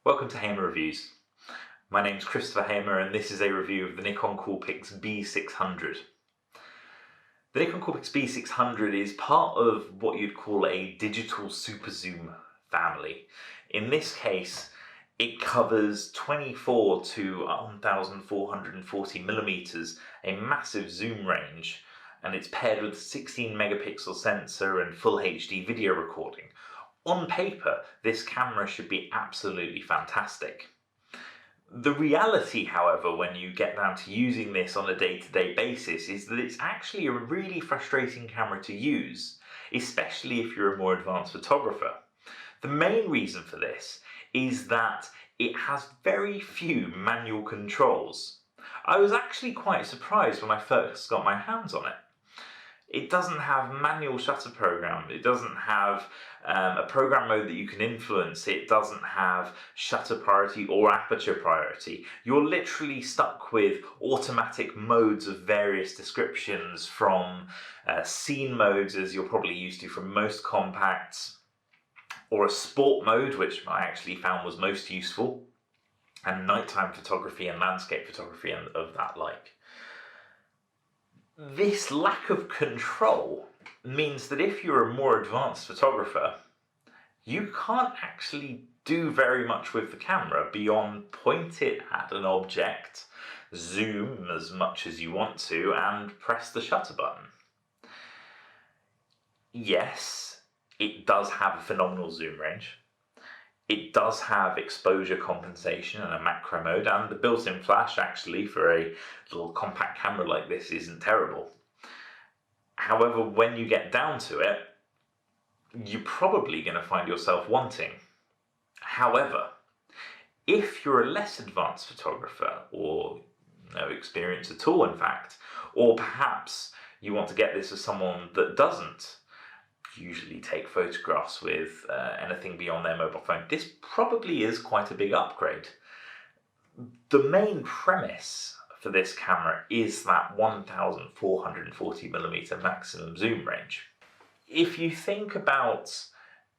Welcome to Hamer Reviews. My name's Christopher Hamer and this is a review of the Nikon Coolpix B600. The Nikon Coolpix B600 is part of what you'd call a digital super zoom family. In this case, it covers 24 to 1440 millimeters, a massive zoom range, and it's paired with a 16 megapixel sensor and full HD video recording. On paper, this camera should be absolutely fantastic. The reality, however, when you get down to using this on a day-to-day basis is that it's actually a really frustrating camera to use, especially if you're a more advanced photographer. The main reason for this is that it has very few manual controls. I was actually quite surprised when I first got my hands on it. It doesn't have manual shutter program, it doesn't have a program mode that you can influence, it doesn't have shutter priority or aperture priority. You're literally stuck with automatic modes of various descriptions, from scene modes, as you're probably used to from most compacts, or a sport mode, which I actually found was most useful, and nighttime photography and landscape photography and of that like. This lack of control means that if you're a more advanced photographer, you can't actually do very much with the camera beyond point it at an object, zoom as much as you want to, and press the shutter button. Yes, it does have a phenomenal zoom range. It does have exposure compensation and a macro mode, and the built-in flash actually for a little compact camera like this isn't terrible. However, when you get down to it, you're probably going to find yourself wanting. However, if you're a less advanced photographer, or no experience at all in fact, or perhaps you want to get this as someone that doesn't usually take photographs with anything beyond their mobile phone, this probably is quite a big upgrade. The main premise for this camera is that 1440 millimeter maximum zoom range. If you think about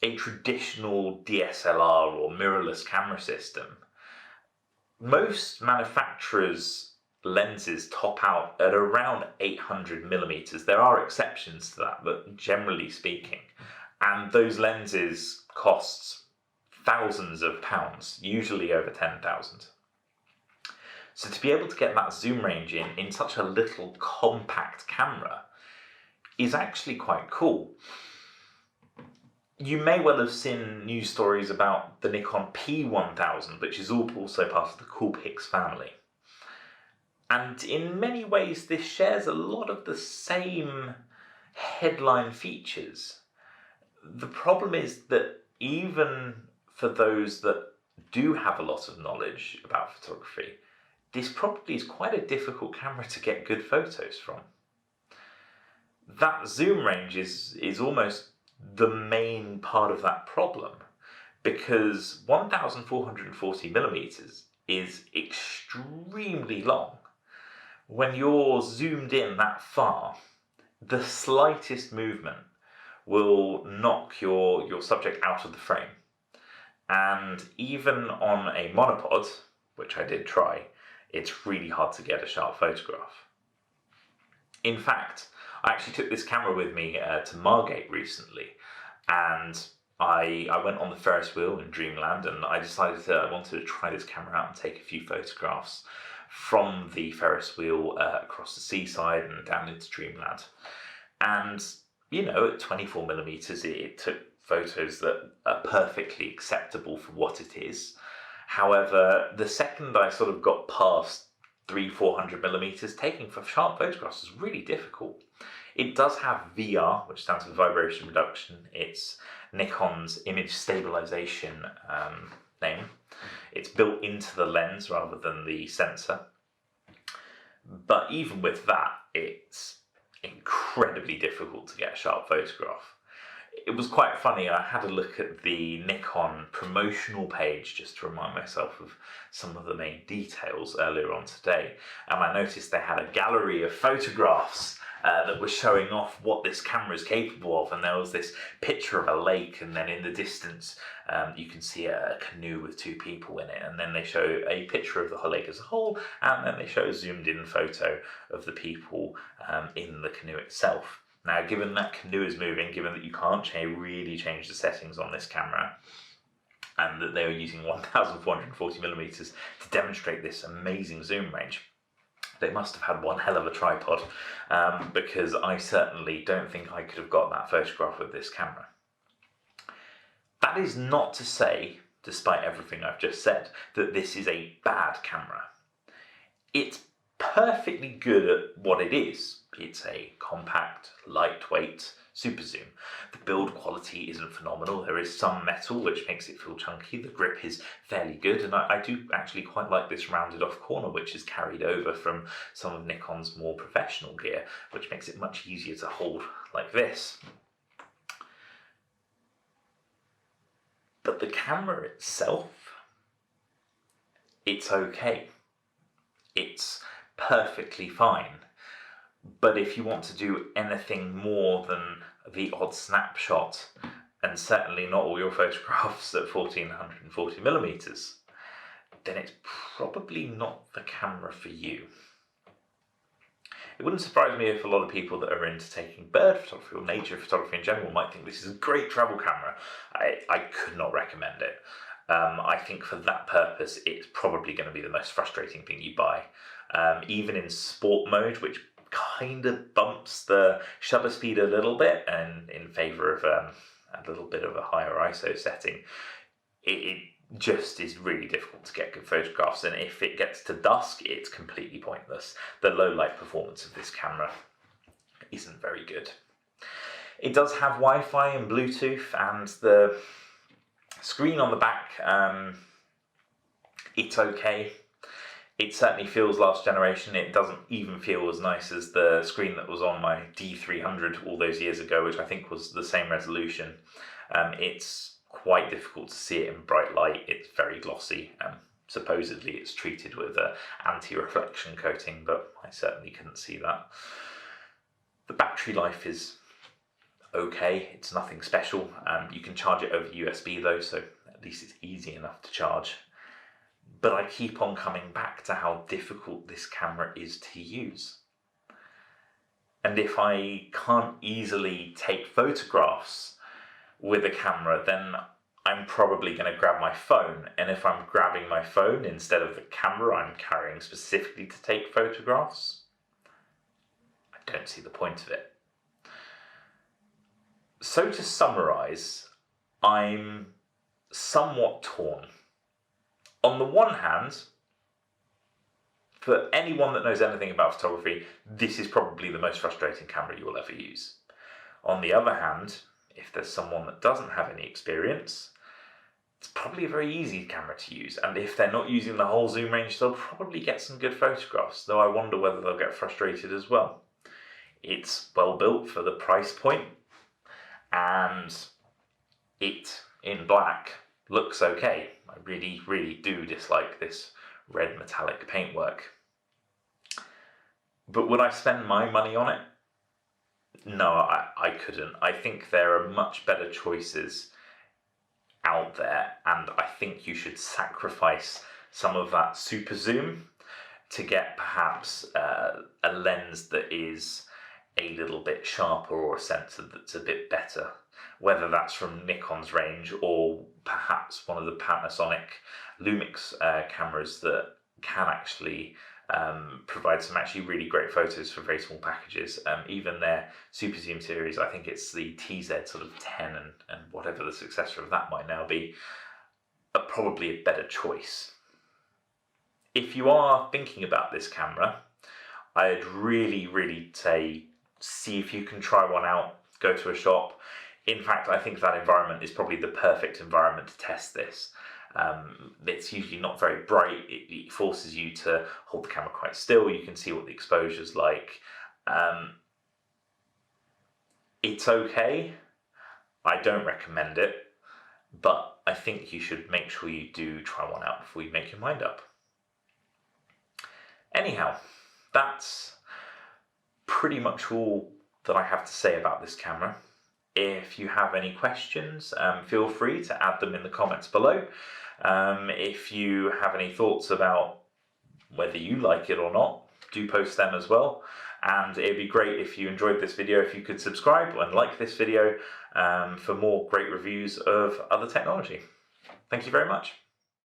a traditional DSLR or mirrorless camera system, most manufacturers' lenses top out at around 800 millimeters. There are exceptions to that, but generally speaking, and those lenses cost thousands of pounds, usually over 10,000. So to be able to get that zoom range in such a little compact camera is actually quite cool. You may well have seen news stories about the Nikon P1000, which is also part of the Coolpix family. And in many ways, this shares a lot of the same headline features. The problem is that even for those that do have a lot of knowledge about photography, this probably is quite a difficult camera to get good photos from. That zoom range is almost the main part of that problem, because 1440 millimeters is extremely long. When you're zoomed in that far, the slightest movement will knock your subject out of the frame. And even on a monopod, which I did try, it's really hard to get a sharp photograph. In fact, I actually took this camera with me to Margate recently, and I went on the Ferris wheel in Dreamland, and I decided I wanted to try this camera out and take a few photographs from the Ferris wheel across the seaside and down into Dreamland. And, you know, at 24 millimeters, it took photos that are perfectly acceptable for what it is. However, the second I sort of got past 300-400 millimeters, taking for sharp photographs is really difficult. It does have VR, which stands for vibration reduction. It's Nikon's image stabilization name. It's built into the lens rather than the sensor. But even with that, it's incredibly difficult to get a sharp photograph. it was quite funny. I had a look at the Nikon Promotional page just to remind myself of some of the main details earlier on today, and I noticed they had a gallery of photographs that was showing off what this camera is capable of, and there was this picture of a lake, and then in the distance you can see a canoe with two people in it, and then they show a picture of the whole lake as a whole, and then they show a zoomed in photo of the people in the canoe itself. Now, given that canoe is moving, given that you can't really change the settings on this camera, and that they were using 1440mm to demonstrate this amazing zoom range, they must have had one hell of a tripod, because I certainly don't think I could have got that photograph with this camera. That is not to say, despite everything I've just said, that this is a bad camera. It's perfectly good at what it is. It's a compact, lightweight super zoom. The build quality isn't phenomenal. There is some metal which makes it feel chunky. The grip is fairly good, and I do actually quite like this rounded off corner, which is carried over from some of Nikon's more professional gear, which makes it much easier to hold like this. But the camera itself, it's okay. It's perfectly fine. But if you want to do anything more than the odd snapshot, and certainly not all your photographs at 1440mm, then it's probably not the camera for you. It wouldn't surprise me if a lot of people that are into taking bird photography or nature photography in general might think this is a great travel camera. I could not recommend it. I think for that purpose, it's probably going to be the most frustrating thing you buy. Even in sport mode, which kind of bumps the shutter speed a little bit, and in favour of a little bit of a higher ISO setting, it just is really difficult to get good photographs, and if it gets to dusk, it's completely pointless. The low light performance of this camera isn't very good. It does have Wi-Fi and Bluetooth, and the screen on the back, it's okay. It certainly feels last generation. It doesn't even feel as nice as the screen that was on my D300 all those years ago, which I think was the same resolution. It's quite difficult to see it in bright light. It's very glossy. Supposedly it's treated with an anti-reflection coating, but I certainly couldn't see that. The battery life is okay. It's nothing special. You can charge it over USB though, so at least it's easy enough to charge. But I keep on coming back to how difficult this camera is to use. And if I can't easily take photographs with a camera, then I'm probably going to grab my phone. And if I'm grabbing my phone instead of the camera I'm carrying specifically to take photographs, I don't see the point of it. So to summarize, I'm somewhat torn. On the one hand, for anyone that knows anything about photography, this is probably the most frustrating camera you will ever use. On the other hand, if there's someone that doesn't have any experience, it's probably a very easy camera to use, and if they're not using the whole zoom range, they'll probably get some good photographs, though I wonder whether they'll get frustrated as well. It's well built for the price point, and it, in black, looks okay. I really, really do dislike this red metallic paintwork. But would I spend my money on it? No, I couldn't. I think there are much better choices out there, and I think you should sacrifice some of that super zoom to get perhaps a lens that is a little bit sharper, or a sensor that's a bit better, whether that's from Nikon's range or perhaps one of the Panasonic Lumix cameras that can actually provide some actually really great photos for very small packages. Even their super zoom series, I think it's the TZ sort of 10 and whatever the successor of that might now be, are probably a better choice. If you are thinking about this camera, I'd really, really say see if you can try one out, go to a shop. In fact, I think that environment is probably the perfect environment to test this. It's usually not very bright. It forces you to hold the camera quite still. You can see what the exposure's like. It's okay. I don't recommend it, but I think you should make sure you do try one out before you make your mind up. Anyhow, that's pretty much all that I have to say about this camera. If you have any questions, feel free to add them in the comments below. If you have any thoughts about whether you like it or not, do post them as well. And it'd be great if you enjoyed this video, if you could subscribe and like this video for more great reviews of other technology. Thank you very much.